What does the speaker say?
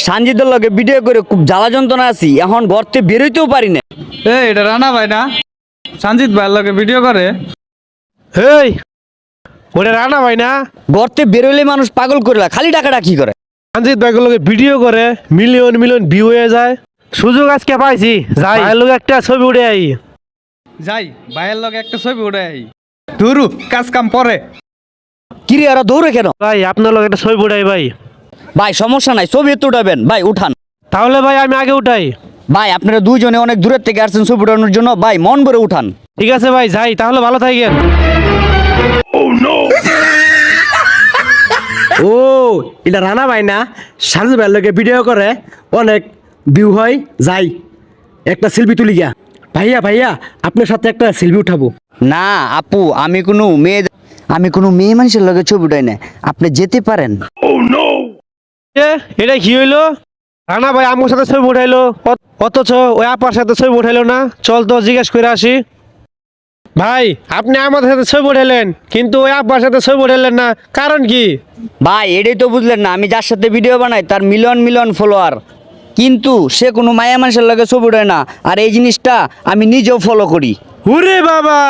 সানজিদের লগে ভিডিও করে খুব জ্বালা যন্ত্রণা আছি, এখন ঘরতে বেরোইতেও পারি না। এই এটা রানা ভাই না? সঞ্জিত ভাইয়ের লগে ভিডিও করে। এই ওটা রানা ভাই না? ঘরতে বেরোলে মানুষ পাগল করে খালি টাকা কি করে। সঞ্জিত ভাইগুলোকে ভিডিও করে মিলিয়ন মিলিয়ন ভিউ হয়ে যায়। সুযোগ আজকে পাইছি, যাই ভাইয়ের লোক একটা ছবি উঠে আই। যাই ভাইয়ের লগে একটা ছবি উঠে আই। ধুরু কাজ কাম পরে। কিরে ওরা দৌড়ে কেন? ভাই আপনার লোক একটা ছবি উঠাই ভাই। ভাই সমস্যা নাই, ছবি তো উঠাবেন ভাই, উঠান। তাহলে ভাই আমি আগে উঠাই। ভাই আপনারা দুইজনে অনেক দূরের থেকে আসছেন ছবি উঠানোর জন্য, ভাই মন ভরে উঠান। ঠিক আছে ভাই, যাই তাহলে, ভালো থাকেন। ও এটা রানা ভাই না? সানজিদ ভাইয়ের লোকে ভিডিও করে, অনেক ভিউ হয়। যাই একটা সেলফি তুলি গিয়া। ভাইয়া ভাইয়া আপনার সাথে একটা সেলফি উঠাবো। না আপু, আমি কোনো মেয়ে মানুষের লগে ছবি উঠাই না, আপনি যেতে পারেন। এটা কি হইলো? রানা ভাই আমার সাথে ছবি উঠাইলো, অথচ ওই আপার সাথে ছবি উঠাইলো না। চল তো জিজ্ঞেস করে আসি। ভাই আপনি আমাদের সাথে ছবি উঠাইলেন, কিন্তু ওই আপার সাথে ছবি উঠাইলেন না, কারণ কি? ভাই এটাই তো বুঝলেন না, আমি যার সাথে ভিডিও বানাই তার মিলিয়ন মিলিয়ন ফলোয়ার, কিন্তু সে কোনো মায়া মানুষের লগে ছবি উঠায় না। আর এই জিনিসটা আমি নিজেও ফলো করি। ওরে বাবা!